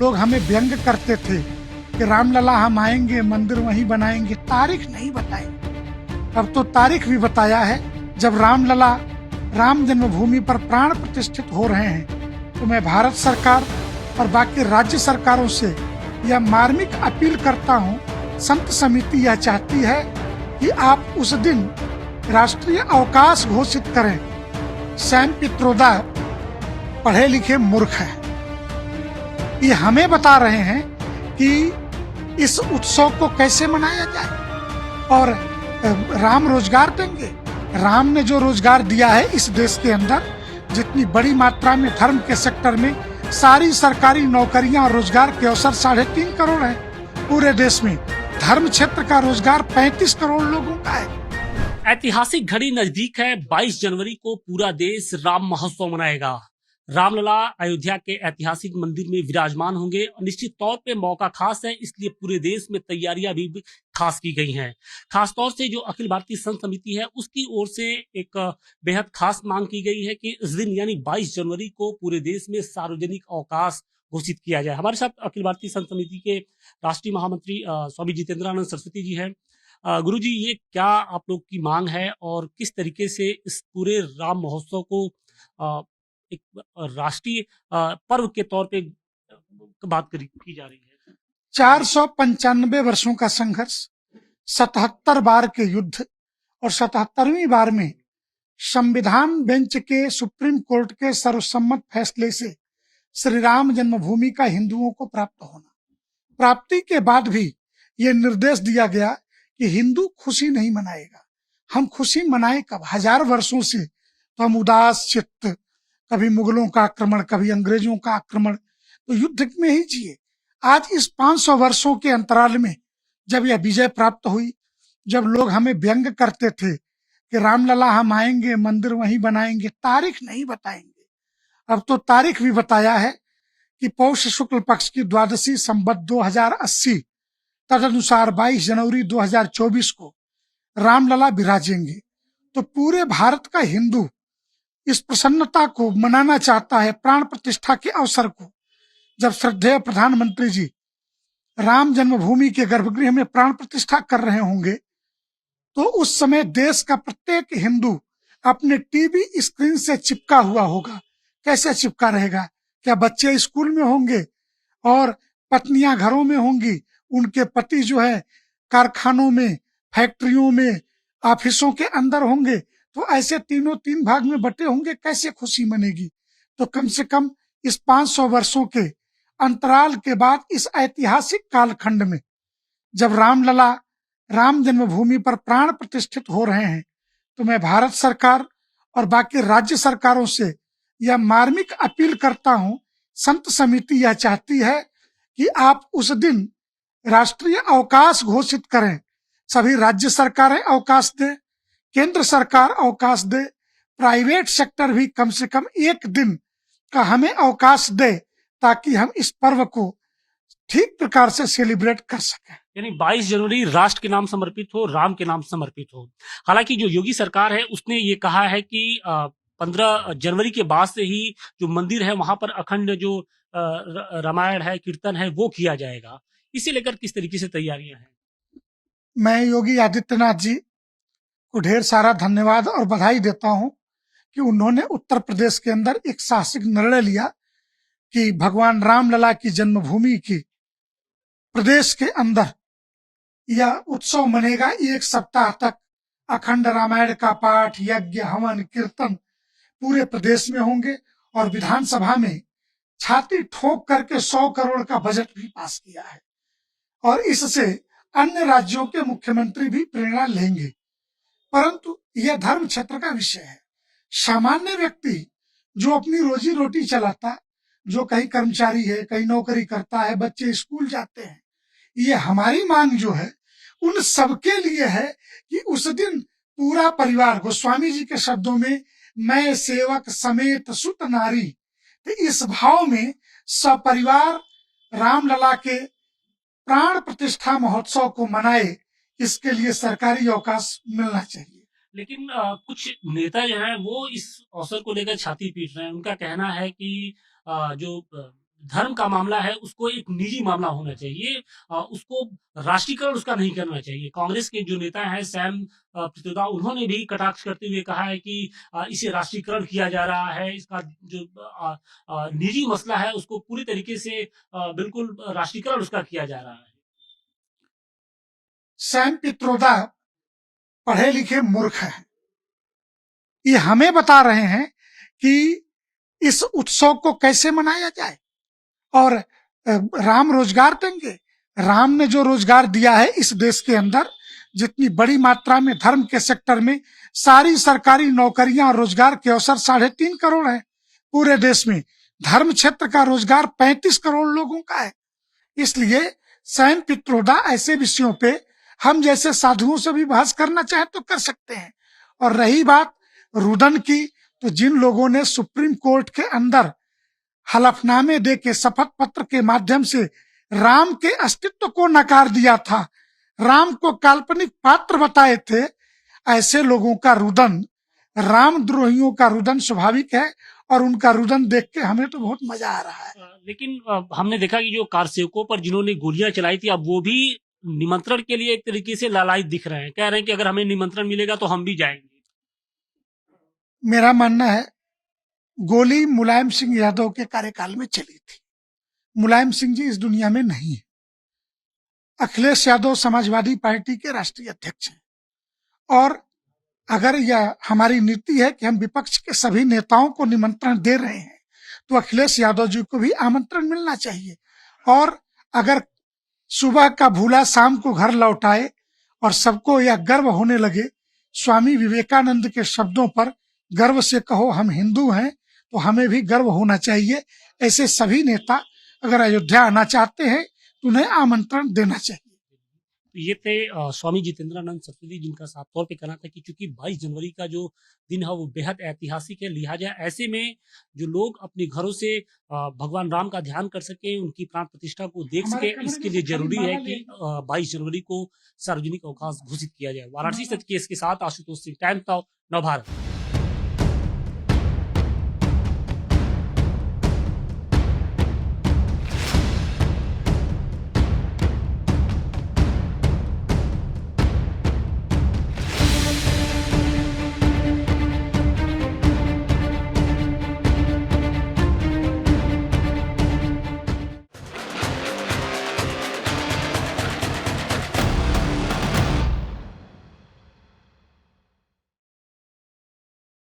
लोग हमें व्यंग करते थे कि रामलला हम आएंगे, मंदिर वहीं बनाएंगे, तारीख नहीं बताएंगे। अब तो तारीख भी बताया है। जब रामलला राम जन्मभूमि पर प्राण प्रतिष्ठित हो रहे हैं, तो मैं भारत सरकार और बाकी राज्य सरकारों से यह मार्मिक अपील करता हूं, संत समिति यह चाहती है कि आप उस दिन राष्ट्रीय अवकाश घोषित करें। सैम पित्रोदा पढ़े लिखे मूर्ख है, ये हमें बता रहे हैं कि इस उत्सव को कैसे मनाया जाए। और राम रोजगार देंगे। राम ने जो रोजगार दिया है इस देश के अंदर, जितनी बड़ी मात्रा में धर्म के सेक्टर में सारी सरकारी नौकरियां और रोजगार के अवसर 3.5 करोड़ है पूरे देश में। धर्म क्षेत्र का रोजगार 35 करोड़ लोगों का है। ऐतिहासिक घड़ी नजदीक है। 22 जनवरी को पूरा देश राम महोत्सव मनाएगा। रामलला अयोध्या के ऐतिहासिक मंदिर में विराजमान होंगे। निश्चित तौर पे मौका खास है, इसलिए पूरे देश में तैयारियां भी खास की गई हैं। खासतौर से जो अखिल भारतीय संत समिति है उसकी ओर से एक बेहद खास मांग की गई है कि इस दिन यानी 22 जनवरी को पूरे देश में सार्वजनिक अवकाश घोषित किया जाए। हमारे साथ अखिल भारतीय संत समिति के राष्ट्रीय महामंत्री स्वामी जितेंद्रानंद सरस्वती जी हैं। गुरु जी, ये क्या आप लोग की मांग है और किस तरीके से इस पूरे राम महोत्सव को एक राष्ट्रीय पर्व के तौर पे बात की जा रही है? 495 वर्षों का संघर्ष, 77 बार के युद्ध और 77वीं बार में संविधान बेंच के सुप्रीम कोर्ट के सर्वसम्मत फैसले से श्री राम जन्मभूमि का हिंदुओं को प्राप्त होना। प्राप्ति के बाद भी ये निर्देश दिया गया कि हिंदू खुशी नहीं मनाएगा। हम खुशी मनाए कब? 1000 वर्षों से तो हम उदास चित्त, कभी मुगलों का आक्रमण, कभी अंग्रेजों का आक्रमण, तो युद्ध में ही जिए। आज इस 500 वर्षों के अंतराल में जब यह विजय प्राप्त हुई, जब लोग हमें व्यंग करते थे कि रामलला हम आएंगे, मंदिर वहीं बनाएंगे, तारीख नहीं बताएंगे। अब तो तारीख भी बताया है कि पौष शुक्ल पक्ष की द्वादशी संवत 2080 तदनुसार 22 जनवरी 2024 को रामलला विराजेंगे। तो पूरे भारत का हिंदू इस प्रसन्नता को मनाना चाहता है, प्राण प्रतिष्ठा के अवसर को। जब श्रद्धेय प्रधानमंत्री जी राम जन्मभूमि के गर्भगृह में प्राण प्रतिष्ठा कर रहे होंगे, तो उस समय देश का प्रत्येक हिंदू अपने टीवी स्क्रीन से चिपका हुआ होगा। कैसे चिपका रहेगा? क्या बच्चे स्कूल में होंगे और पत्नियां घरों में होंगी, उनके पति जो है कारखानों में, फैक्ट्रियों में, ऑफिसों के अंदर होंगे, तो ऐसे तीनों 3 भाग में बटे होंगे, कैसे खुशी मनेगी? तो कम से कम इस 500 वर्षों के अंतराल के बाद इस ऐतिहासिक कालखंड में जब रामलला राम जन्मभूमि पर प्राण प्रतिष्ठित हो रहे हैं, तो मैं भारत सरकार और बाकी राज्य सरकारों से यह मार्मिक अपील करता हूं, संत समिति यह चाहती है कि आप उस दिन राष्ट्रीय अवकाश घोषित करें। सभी राज्य सरकारें अवकाश दें, केंद्र सरकार अवकाश दे, प्राइवेट सेक्टर भी कम से कम 1 दिन का हमें अवकाश दे, ताकि हम इस पर्व को ठीक प्रकार से सेलिब्रेट कर सकें। यानी 22 जनवरी राष्ट्र के नाम समर्पित हो, राम के नाम समर्पित हो। हालांकि जो योगी सरकार है उसने ये कहा है कि 15 जनवरी के बाद से ही जो मंदिर है वहां पर अखंड जो रामायण है, कीर्तन है, वो किया जाएगा। इसे लेकर किस तरीके से तैयारियां हैं? मैं योगी आदित्यनाथ जी को ढेर सारा धन्यवाद और बधाई देता हूं कि उन्होंने उत्तर प्रदेश के अंदर एक साहसिक निर्णय लिया कि भगवान रामलला की जन्मभूमि की प्रदेश के अंदर यह उत्सव मनेगा। 1 सप्ताह तक अखंड रामायण का पाठ, यज्ञ, हवन, कीर्तन पूरे प्रदेश में होंगे और विधानसभा में छाती ठोक करके 100 करोड़ का बजट भी पास किया है। और इससे अन्य राज्यों के मुख्यमंत्री भी प्रेरणा लेंगे। परंतु यह धर्म क्षेत्र का विषय है। सामान्य व्यक्ति जो अपनी रोजी रोटी चलाता, जो कहीं कर्मचारी है, कहीं नौकरी करता है, बच्चे स्कूल जाते हैं, ये हमारी मांग जो है उन सबके लिए है कि उस दिन पूरा परिवार, गोस्वामी जी के शब्दों में, मैं सेवक समेत सुत नारी, तो इस भाव में सपरिवार रामलला के प्राण प्रतिष्ठा महोत्सव को मनाए, इसके लिए सरकारी अवकाश मिलना चाहिए। लेकिन कुछ नेता जो हैं वो इस अवसर को लेकर छाती पीट रहे हैं। उनका कहना है कि जो धर्म का मामला है उसको एक निजी मामला होना चाहिए, उसको राष्ट्रीयकरण उसका नहीं करना चाहिए। कांग्रेस के जो नेता हैं सैम पित्रोदा, उन्होंने भी कटाक्ष करते हुए कहा है कि इसे राष्ट्रीयकरण किया जा रहा है, इसका जो निजी मसला है उसको पूरी तरीके से बिल्कुल राष्ट्रीयकरण उसका किया जा रहा है। सैम पित्रोदा पढ़े लिखे मूर्ख हैं। ये हमें बता रहे हैं कि इस उत्सव को कैसे मनाया जाए, और राम रोजगार देंगे। राम ने जो रोजगार दिया है इस देश के अंदर, जितनी बड़ी मात्रा में धर्म के सेक्टर में सारी सरकारी नौकरियां और रोजगार के अवसर 3.5 करोड़ है पूरे देश में। धर्म क्षेत्र का रोजगार 35 करोड़ लोगों का है। इसलिए सैम पित्रोदा ऐसे विषयों पे हम जैसे साधुओं से भी बहस करना चाहे तो कर सकते हैं। और रही बात रुदन की, तो जिन लोगों ने सुप्रीम कोर्ट के अंदर हलफनामे दे के शपथ पत्र के माध्यम से राम के अस्तित्व को नकार दिया था, राम को काल्पनिक पात्र बताए थे, ऐसे लोगों का रुदन, रामद्रोहियों का रुदन स्वाभाविक है। और उनका रुदन देख के हमें तो बहुत मजा आ रहा है। लेकिन हमने देखा कि जो कारसेवकों पर जिन्होंने गोलियां चलाई थी, अब वो भी निमंत्रण के लिए एक तरीके से लालायित दिख रहे हैं, कह रहे हैं कि अगर हमें निमंत्रण मिलेगा तो हम भी जाएंगे। मेरा मानना है गोली मुलायम सिंह यादव के कार्यकाल में चली थी। मुलायम सिंह जी इस दुनिया में नहीं है। अखिलेश यादव समाजवादी पार्टी के राष्ट्रीय अध्यक्ष हैं, और अगर यह हमारी नीति है कि हम विपक्ष के सभी नेताओं को निमंत्रण दे रहे हैं, तो अखिलेश यादव जी को भी आमंत्रण मिलना चाहिए। और अगर सुबह का भूला शाम को घर लौटाए और सबको यह गर्व होने लगे, स्वामी विवेकानंद के शब्दों पर गर्व से कहो हम हिंदू हैं, तो हमें भी गर्व होना चाहिए। ऐसे सभी नेता अगर अयोध्या आना चाहते हैं तो उन्हें आमंत्रण देना चाहिए। ये थे स्वामी जितेंद्रानंद सरस्वती, जिनका साफ तौर पे कहना था कि चूंकि 22 जनवरी का जो दिन है वो बेहद ऐतिहासिक है, लिहाजा ऐसे में जो लोग अपने घरों से भगवान राम का ध्यान कर सके, उनकी प्राण प्रतिष्ठा को देख सके, इसके लिए जरूरी है कि 22 जनवरी को सार्वजनिक अवकाश घोषित किया जाए। वाराणसी से केस के साथ आशुतोष सिंह, टाइम्स ऑफ नवभारत।